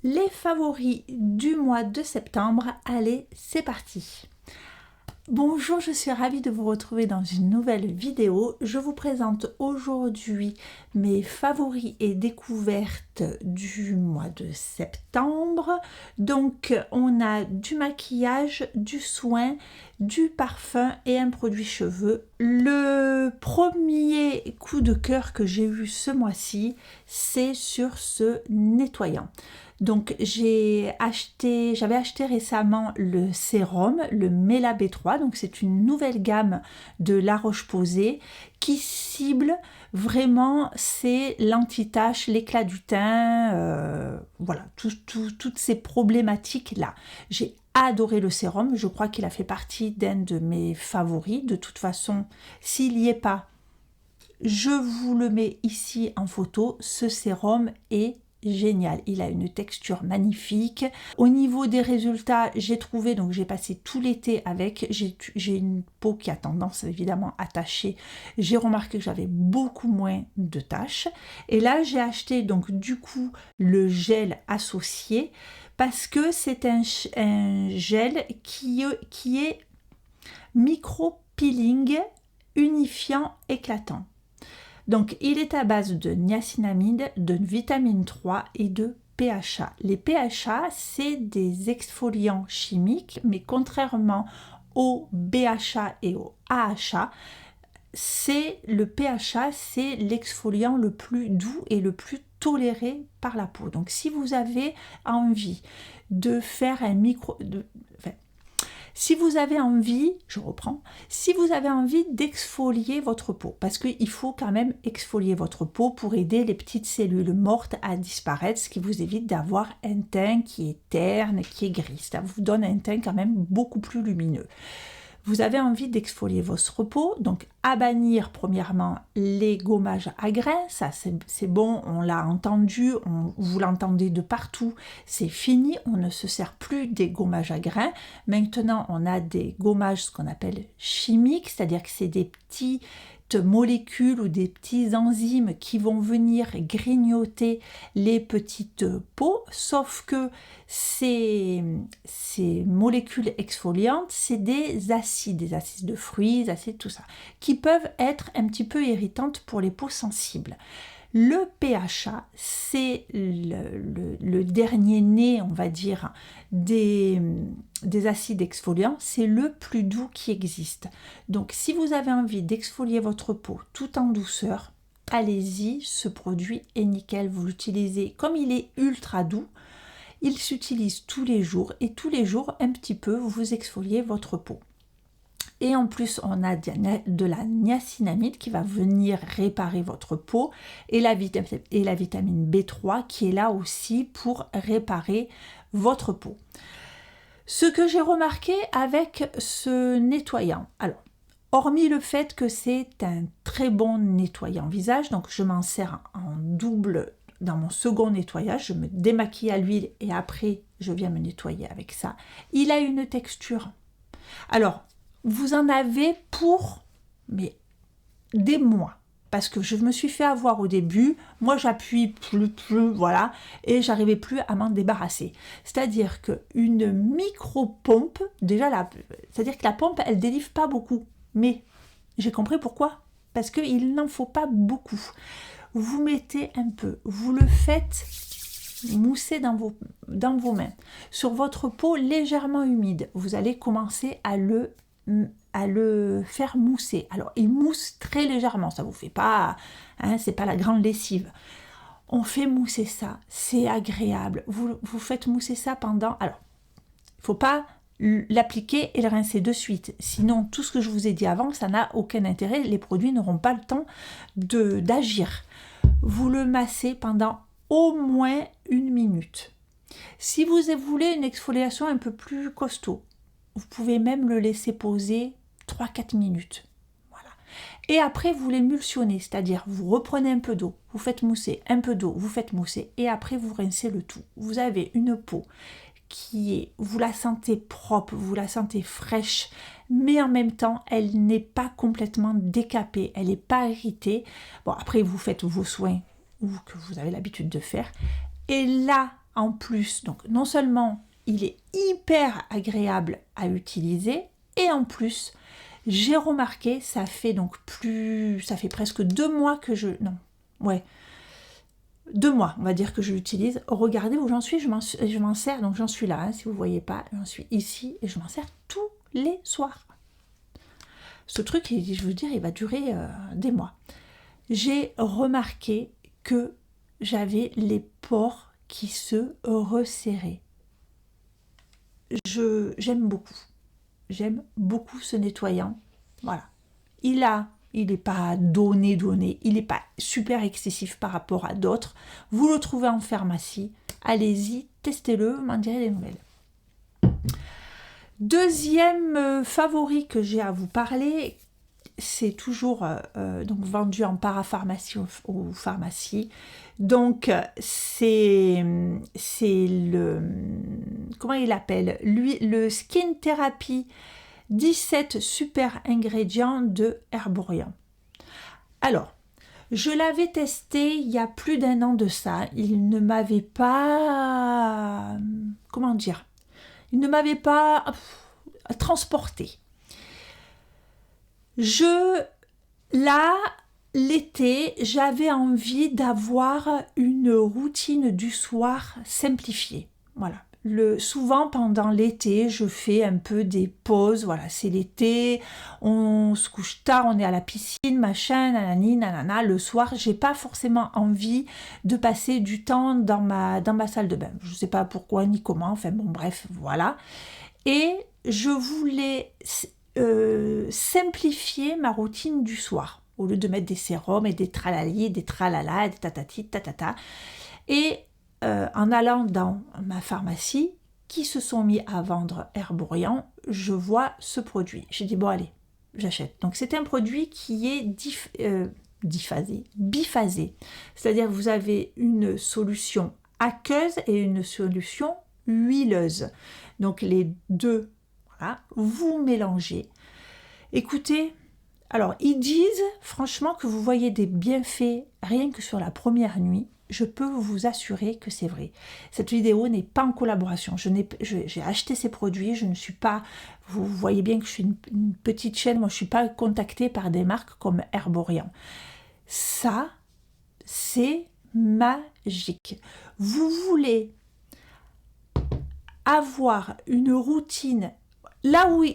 Les favoris du mois de septembre, allez, c'est parti. Bonjour, je suis ravie de vous retrouver dans une nouvelle vidéo. Je vous présente aujourd'hui mes favoris et découvertes du mois de septembre. Donc, on a du maquillage, du soin, du parfum et un produit cheveux. Le premier coup de cœur que j'ai eu ce mois-ci, c'est sur ce nettoyant. Donc j'avais acheté récemment le sérum, le Mela B3, donc c'est une nouvelle gamme de La Roche-Posay qui cible vraiment, c'est l'anti-tache, l'éclat du teint, voilà, toutes ces problématiques-là. J'ai adoré le sérum, je crois qu'il a fait partie d'un de mes favoris. De toute façon, s'il n'y est pas, je vous le mets ici en photo, ce sérum est génial, il a une texture magnifique. Au niveau des résultats, j'ai trouvé, donc j'ai passé tout l'été avec, j'ai une peau qui a tendance évidemment à tacher, j'ai remarqué que j'avais beaucoup moins de taches, et là j'ai acheté donc du coup le gel associé, parce que c'est un gel qui est micro-peeling, unifiant, éclatant. Donc, il est à base de niacinamide, de vitamine 3 et de PHA. Les PHA, c'est des exfoliants chimiques, mais contrairement au BHA et au AHA, le PHA, c'est l'exfoliant le plus doux et le plus toléré par la peau. Donc, si vous avez envie de faire si vous avez envie, si vous avez envie d'exfolier votre peau, parce qu'il faut quand même exfolier votre peau pour aider les petites cellules mortes à disparaître, ce qui vous évite d'avoir un teint qui est terne, qui est gris. Ça vous donne un teint quand même beaucoup plus lumineux. Vous avez envie d'exfolier votre peau, donc à bannir premièrement les gommages à grains, ça c'est bon, on l'a entendu, vous l'entendez de partout, c'est fini, on ne se sert plus des gommages à grains. Maintenant on a des gommages, ce qu'on appelle chimiques, c'est-à-dire que c'est des petites molécules ou des petits enzymes qui vont venir grignoter les petites peaux, sauf que ces molécules exfoliantes, c'est des acides de fruits, des acides, tout ça, qui peuvent être un petit peu irritantes pour les peaux sensibles. Le PHA, c'est le dernier né, on va dire, des acides exfoliants, c'est le plus doux qui existe. Donc si vous avez envie d'exfolier votre peau tout en douceur, allez-y, ce produit est nickel. Vous l'utilisez comme il est ultra doux, il s'utilise tous les jours et tous les jours un petit peu vous exfoliez votre peau. Et en plus, on a de la niacinamide qui va venir réparer votre peau et la vitamine B3 qui est là aussi pour réparer votre peau. Ce que j'ai remarqué avec ce nettoyant, alors, hormis le fait que c'est un très bon nettoyant visage, donc je m'en sers en double dans mon second nettoyage, je me démaquille à l'huile et après je viens me nettoyer avec ça. Il a une texture. Alors, vous en avez pour des mois, parce que je me suis fait avoir au début, moi j'appuie plus, voilà, et j'arrivais plus à m'en débarrasser. C'est-à-dire qu'une micro-pompe, c'est-à-dire que la pompe, elle délivre pas beaucoup, mais j'ai compris pourquoi, parce qu'il n'en faut pas beaucoup. Vous mettez un peu, vous le faites mousser dans vos mains, sur votre peau légèrement humide, vous allez commencer à le faire mousser. Alors il mousse très légèrement, ça vous fait pas, c'est pas la grande lessive. On fait mousser ça, c'est agréable. Vous faites mousser ça pendant, alors il faut pas l'appliquer et le rincer de suite, sinon tout ce que je vous ai dit avant, ça n'a aucun intérêt, les produits n'auront pas le temps d'agir. Vous le massez pendant au moins 1 minute. Si vous voulez une exfoliation un peu plus costaud, vous pouvez même le laisser poser 3-4 minutes. Voilà. Et après, vous l'émulsionnez, c'est-à-dire vous reprenez un peu d'eau, vous faites mousser, un peu d'eau, vous faites mousser, et après vous rincez le tout. Vous avez une peau vous la sentez propre, vous la sentez fraîche, mais en même temps, elle n'est pas complètement décapée, elle n'est pas irritée. Bon, après, vous faites vos soins, ou que vous avez l'habitude de faire, et là, en plus, donc non seulement il est hyper agréable à utiliser, et en plus, j'ai remarqué, ça fait presque 2 mois que je... Non, ouais, 2 mois, on va dire que je l'utilise. Regardez où j'en suis, je m'en sers, donc j'en suis là, hein, si vous ne voyez pas, j'en suis ici, et je m'en sers tous les soirs. Ce truc, je veux dire, il va durer des mois. J'ai remarqué que j'avais les pores qui se resserraient. J'aime beaucoup. J'aime beaucoup ce nettoyant. Voilà. Il n'est pas donné, il n'est pas super excessif par rapport à d'autres. Vous le trouvez en pharmacie. Allez-y, testez-le, m'en direz des nouvelles. Deuxième favori que j'ai à vous parler, c'est toujours donc vendu en parapharmacie aux pharmacies. Donc c'est le, comment il appelle, lui, le Skin Therapy 17 super ingrédients de Herborian. Alors, je l'avais testé il y a plus d'1 an de ça. Il ne m'avait pas, comment dire, il ne m'avait pas transporté. Là, l'été, j'avais envie d'avoir une routine du soir simplifiée. Voilà. Souvent, pendant l'été, je fais un peu des pauses. Voilà, c'est l'été, on se couche tard, on est à la piscine, machin, nanani, nanana. Le soir, j'ai pas forcément envie de passer du temps dans ma salle de bain. Je sais pas pourquoi ni comment, enfin bon, bref, voilà. Et je voulais simplifier ma routine du soir, au lieu de mettre des sérums et des tralali, des tralala, des tatati, tatata. Et en allant dans ma pharmacie, qui se sont mis à vendre Herborian, je vois ce produit. J'ai dit, bon allez, j'achète. Donc c'est un produit qui est biphasé. C'est-à-dire que vous avez une solution aqueuse et une solution huileuse. Donc les deux, voilà, vous mélangez. Écoutez, alors ils disent franchement que vous voyez des bienfaits rien que sur la première nuit. Je peux vous assurer que c'est vrai. Cette vidéo n'est pas en collaboration. J'ai acheté ces produits, je ne suis pas... Vous voyez bien que je suis une petite chaîne, moi je ne suis pas contactée par des marques comme Herborian. Ça, c'est magique. Vous voulez avoir une routine là où...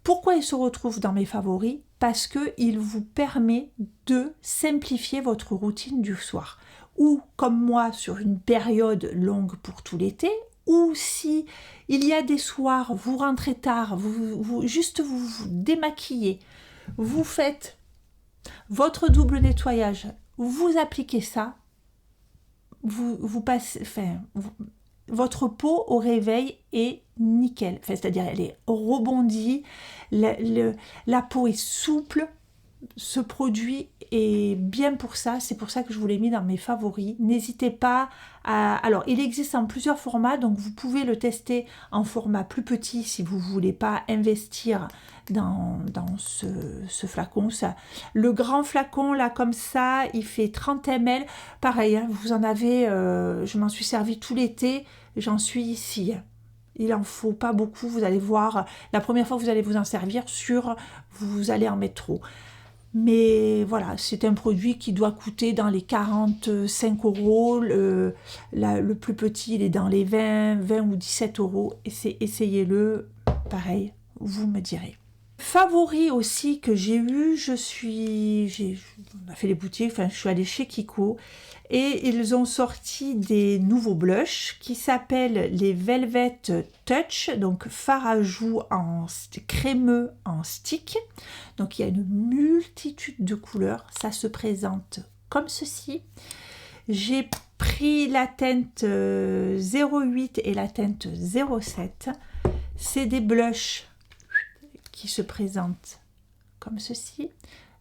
Pourquoi il se retrouve dans mes favoris? Parce qu'il vous permet de simplifier votre routine du soir. Ou comme moi, sur une période longue pour tout l'été, ou si il y a des soirs, vous rentrez tard, vous démaquillez, vous faites votre double nettoyage, vous appliquez ça, vous passez... votre peau au réveil est nickel, c'est-à-dire elle est rebondie, la peau est souple, ce produit est bien pour ça, c'est pour ça que je vous l'ai mis dans mes favoris. N'hésitez pas à... Alors, il existe en plusieurs formats, donc vous pouvez le tester en format plus petit si vous ne voulez pas investir dans ce flacon. Le grand flacon, là, comme ça, il fait 30 ml. Pareil, hein, vous en avez... je m'en suis servi tout l'été, j'en suis ici. Il en faut pas beaucoup, vous allez voir, la première fois que vous allez vous en servir, vous allez en mettre trop. Mais voilà, c'est un produit qui doit coûter dans les 45 €. Le plus petit, il est dans les 20 ou 17 €. Essayez-le, pareil, vous me direz. Favori aussi que j'ai eu, on a fait les boutiques, enfin je suis allée chez Kiko et ils ont sorti des nouveaux blushs qui s'appellent les Velvet Touch, donc fard à joues crémeux en stick. Donc il y a une multitude de couleurs, ça se présente comme ceci. J'ai pris la teinte 08 et la teinte 07. C'est des blushs qui se présente comme ceci.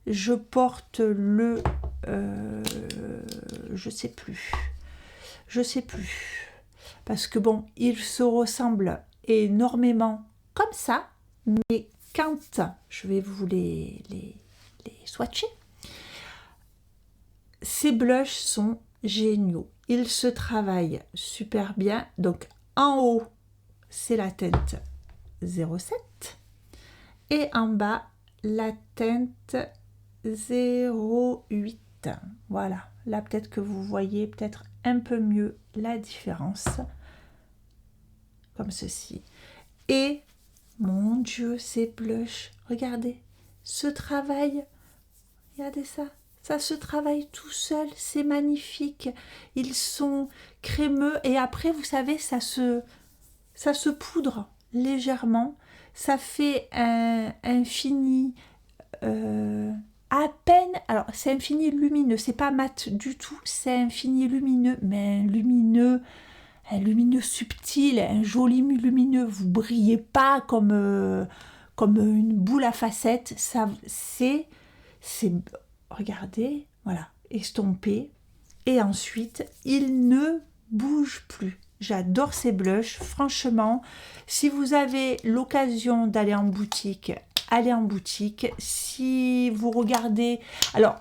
Je porte le... je sais plus. Parce que bon, ils se ressemblent énormément comme ça. Mais quand je vais vous les swatcher, ces blushs sont géniaux. il se travaille super bien. Donc en haut, c'est la teinte 07 et en bas, la teinte 08. Voilà, là peut-être que vous voyez peut-être un peu mieux la différence, comme ceci. Et mon Dieu, ces blushs, regardez, ce travail, regardez ça. Ça se travaille tout seul, c'est magnifique. Ils sont crémeux et après, vous savez, ça se poudre légèrement. Ça fait un fini à peine. Alors, c'est un fini lumineux, c'est pas mat du tout, c'est un fini lumineux, mais un lumineux subtil, un joli lumineux. Vous brillez pas comme une boule à facettes. Ça, c'est regardez, voilà, estompé. Et ensuite, il ne bouge plus. J'adore ces blushs. Franchement, si vous avez l'occasion d'aller en boutique, allez en boutique. Si vous regardez... Alors,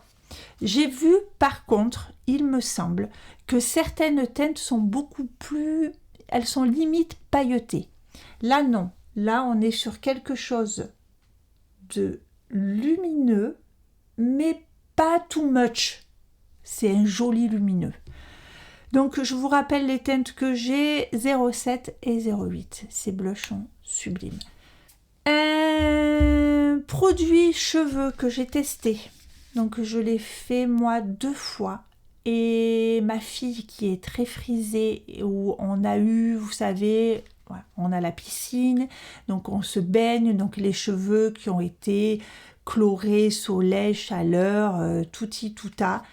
j'ai vu, par contre, il me semble que certaines teintes sont beaucoup plus... Elles sont limite pailletées. Là, non. Là, on est sur quelque chose de lumineux, mais pas too much. C'est un joli lumineux. Donc, je vous rappelle les teintes que j'ai, 07 et 08. Ces blushs sont sublimes. Un produit cheveux que j'ai testé. Donc, je l'ai fait, moi, 2 fois. Et ma fille, qui est très frisée, où on a eu, vous savez... On a la piscine, donc on se baigne, donc les cheveux qui ont été chlorés, soleil, chaleur, touti touta.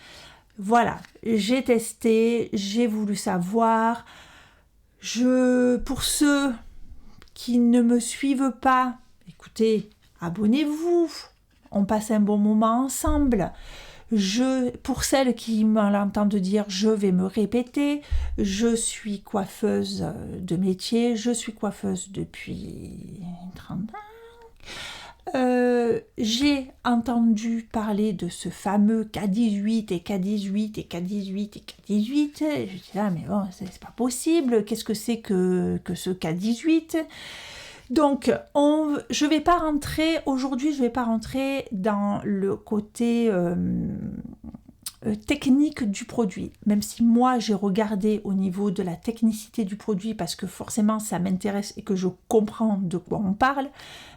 Voilà, j'ai testé, j'ai voulu savoir. Pour ceux qui ne me suivent pas, écoutez, abonnez-vous, on passe un bon moment ensemble. Pour celles qui m'entendent dire, je vais me répéter, je suis coiffeuse de métier, je suis coiffeuse depuis 30 ans. J'ai entendu parler de ce fameux K18 et K18 et K18 et K18. Je dis là, mais bon, c'est pas possible, qu'est-ce que c'est que ce K18 ? Donc, je vais pas rentrer, aujourd'hui, je vais pas rentrer dans le côté technique du produit, même si moi, j'ai regardé au niveau de la technicité du produit, parce que forcément, ça m'intéresse et que je comprends de quoi on parle,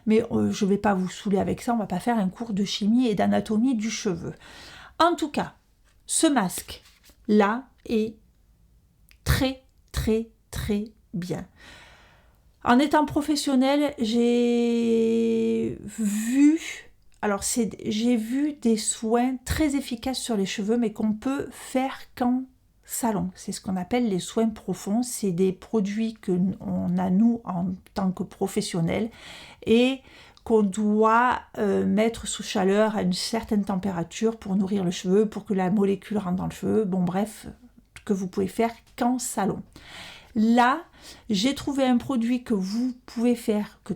mais je vais pas vous saouler avec ça, on va pas faire un cours de chimie et d'anatomie du cheveu. En tout cas, ce masque-là est très, très, très bien. En étant professionnelle, j'ai vu des soins très efficaces sur les cheveux, mais qu'on peut faire qu'en salon. C'est ce qu'on appelle les soins profonds. C'est des produits qu'on a, nous, en tant que professionnels, et qu'on doit mettre sous chaleur à une certaine température pour nourrir le cheveu, pour que la molécule rentre dans le cheveu. Bon, bref, que vous pouvez faire qu'en salon. Là, j'ai trouvé un produit que vous pouvez faire, que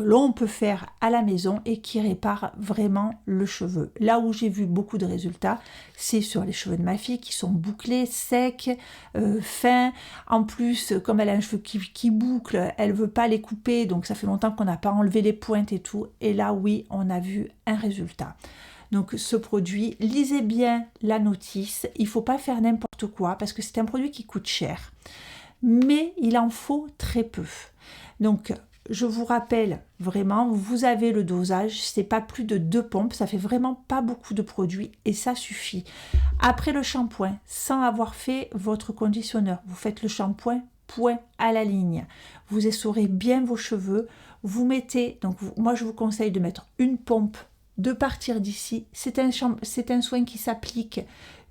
l'on peut faire à la maison et qui répare vraiment le cheveu. Là où j'ai vu beaucoup de résultats, c'est sur les cheveux de ma fille qui sont bouclés, secs, fins. En plus, comme elle a un cheveu qui boucle, elle veut pas les couper, donc ça fait longtemps qu'on n'a pas enlevé les pointes et tout. Et là, oui, on a vu un résultat. Donc ce produit, lisez bien la notice, il ne faut pas faire n'importe quoi parce que c'est un produit qui coûte cher, mais il en faut très peu. Donc je vous rappelle vraiment, vous avez le dosage, c'est pas plus de 2 pompes, ça fait vraiment pas beaucoup de produits et ça suffit. Après le shampoing, sans avoir fait votre conditionneur, vous faites le shampoing point à la ligne, vous essorez bien vos cheveux, vous mettez, donc moi je vous conseille de mettre une pompe, de partir d'ici, c'est un soin qui s'applique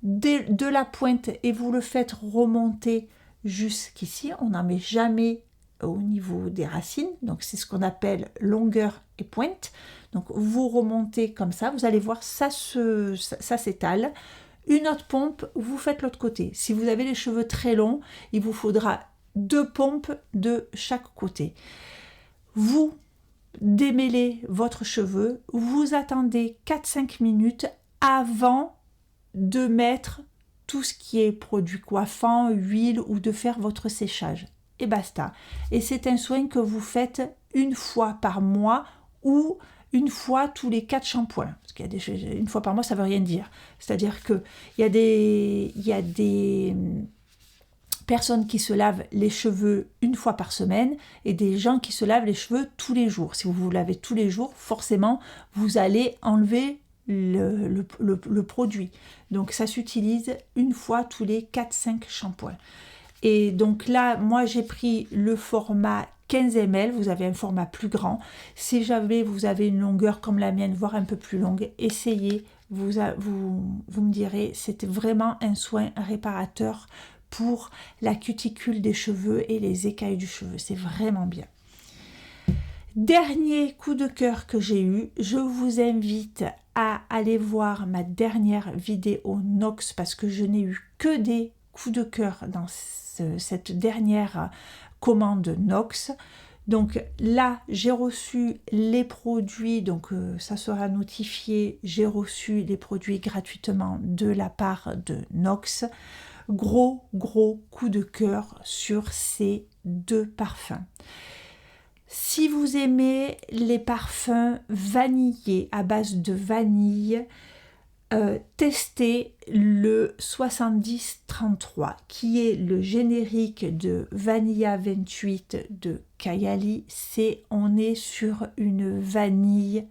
de la pointe et vous le faites remonter jusqu'ici, on n'en met jamais au niveau des racines, donc c'est ce qu'on appelle longueur et pointe, donc vous remontez comme ça, vous allez voir ça s'étale, une autre pompe, vous faites l'autre côté, si vous avez les cheveux très longs, il vous faudra 2 pompes de chaque côté, vous démêlez votre cheveu, vous attendez 4-5 minutes avant de mettre tout ce qui est produit coiffant, huile ou de faire votre séchage. Et basta. Et c'est un soin que vous faites une fois par mois ou une fois tous les 4 shampoings. Parce qu'il y a une fois par mois, ça ne veut rien dire. C'est-à-dire qu'il y a des personnes qui se lavent les cheveux une fois par semaine et des gens qui se lavent les cheveux tous les jours. Si vous vous lavez tous les jours, forcément, vous allez enlever le produit. Donc, ça s'utilise une fois tous les 4-5 shampoings. Et donc là, moi, j'ai pris le format 15 ml. Vous avez un format plus grand. Si jamais vous avez une longueur comme la mienne, voire un peu plus longue, essayez. Vous me direz, c'est vraiment un soin réparateur pour la cuticule des cheveux et les écailles du cheveu. C'est vraiment bien. Dernier coup de cœur que j'ai eu, je vous invite à aller voir ma dernière vidéo Nox parce que je n'ai eu que des coups de cœur dans cette dernière commande Nox. Donc là, j'ai reçu les produits, donc ça sera notifié, j'ai reçu les produits gratuitement de la part de Nox. Gros coup de cœur sur ces 2 parfums. Si vous aimez les parfums vanillés à base de vanille, testez le 7033 qui est le générique de Vanilla 28 de Kayali. On est sur une vanille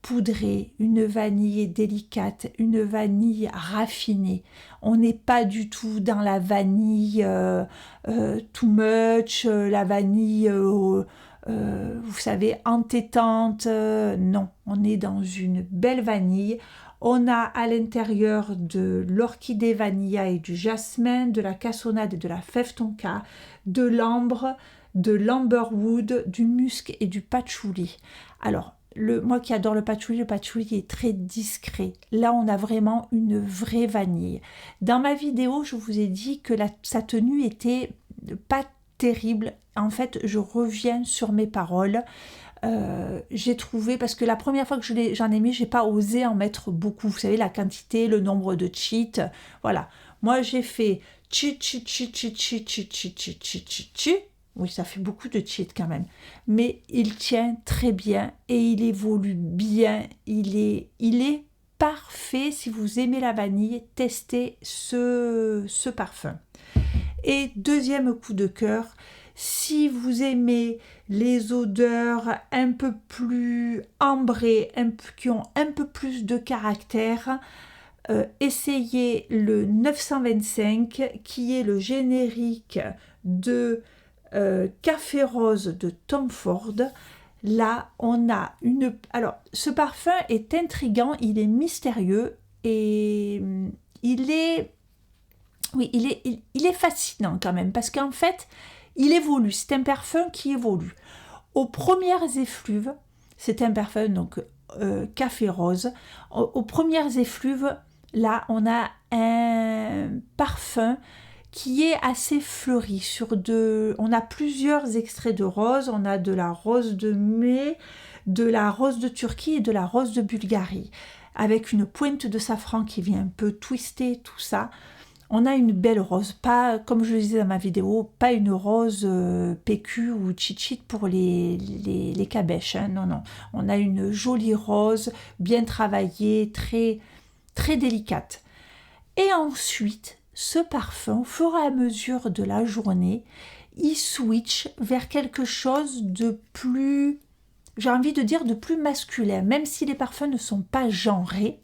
poudrée, une vanille délicate, une vanille raffinée. On n'est pas du tout dans la vanille too much, la vanille vous savez entêtante. Non, on est dans une belle vanille. On a à l'intérieur de l'orchidée vanilla et du jasmin, de la cassonade et de la fève tonka, de l'ambre, de l'amberwood, du musc et du patchouli. Alors, moi qui adore le patchouli est très discret. Là, on a vraiment une vraie vanille. Dans ma vidéo, je vous ai dit que sa tenue était pas terrible. En fait, je reviens sur mes paroles. J'ai trouvé, parce que la première fois que j'en ai mis, j'ai pas osé en mettre beaucoup. Vous savez, la quantité, le nombre de cheats. Voilà. Moi, j'ai fait chi. Oui, ça fait beaucoup de cheats quand même. Mais il tient très bien et il évolue bien. Il est parfait. Si vous aimez la vanille, testez ce parfum. Et deuxième coup de cœur, si vous aimez les odeurs un peu plus ambrées, qui ont un peu plus de caractère, essayez le 925 qui est le générique de Café Rose de Tom Ford. Là, on a une... Alors, ce parfum est intriguant, il est mystérieux et il est fascinant quand même parce qu'en fait, il évolue. C'est un parfum qui évolue. Aux premières effluves, c'est un parfum donc Café Rose. Aux premières effluves, là, on a un parfum qui est assez fleuri. On a plusieurs extraits de rose. On a de la rose de mai, de la rose de Turquie et de la rose de Bulgarie, avec une pointe de safran qui vient un peu twister tout ça. On a une belle rose, pas, comme je le disais dans ma vidéo, pas une rose PQ ou chichit pour les cabèches. Hein, non. On a une jolie rose, bien travaillée, très, très délicate. Et ensuite, ce parfum, au fur et à mesure de la journée, il switch vers quelque chose de plus, j'ai envie de dire, de plus masculin. Même si les parfums ne sont pas genrés,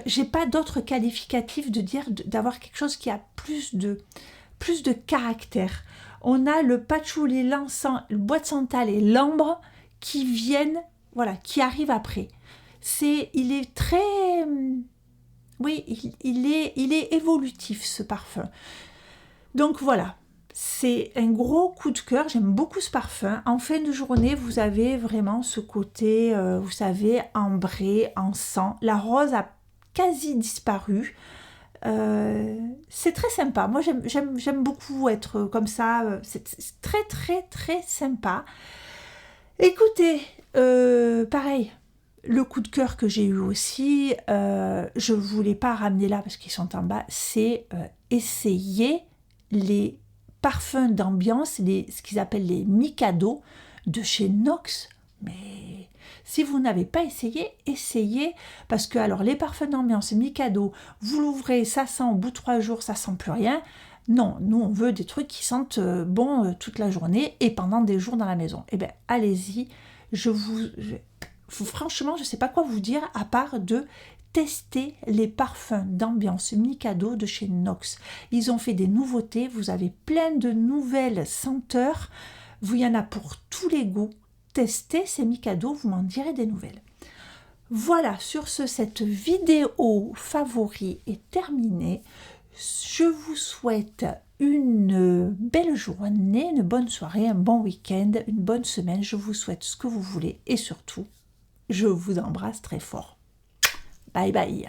j'ai pas d'autre qualificatif de dire d'avoir quelque chose qui a plus de caractère. On a le patchouli, l'encens, le bois de santal et l'ambre qui viennent, voilà, qui arrivent après. Il est très, oui, il est évolutif ce parfum. Donc voilà, c'est un gros coup de cœur. J'aime beaucoup ce parfum. En fin de journée, vous avez vraiment ce côté, vous savez, ambré, encens. La rose a quasi disparu. C'est très sympa. Moi, j'aime beaucoup être comme ça. C'est très, très, très sympa. Écoutez, pareil, Le coup de cœur que j'ai eu aussi, je ne voulais pas ramener là parce qu'ils sont en bas, c'est essayer les parfums d'ambiance, ce qu'ils appellent les Mikado de chez Nox. Mais si vous n'avez pas essayé, essayez, parce que alors les parfums d'ambiance Mikado, vous l'ouvrez, ça sent au bout de 3 jours, ça sent plus rien. Non, nous on veut des trucs qui sentent bon toute la journée et pendant des jours dans la maison. Eh bien, allez-y, franchement, je ne sais pas quoi vous dire à part de tester les parfums d'ambiance Mikado de chez Nox. Ils ont fait des nouveautés, vous avez plein de nouvelles senteurs, il y en a pour tous les goûts. Testez ces Mikado, vous m'en direz des nouvelles. Voilà, sur ce, cette vidéo favori est terminée. Je vous souhaite une belle journée, une bonne soirée, un bon week-end, une bonne semaine. Je vous souhaite ce que vous voulez et surtout, je vous embrasse très fort. Bye bye.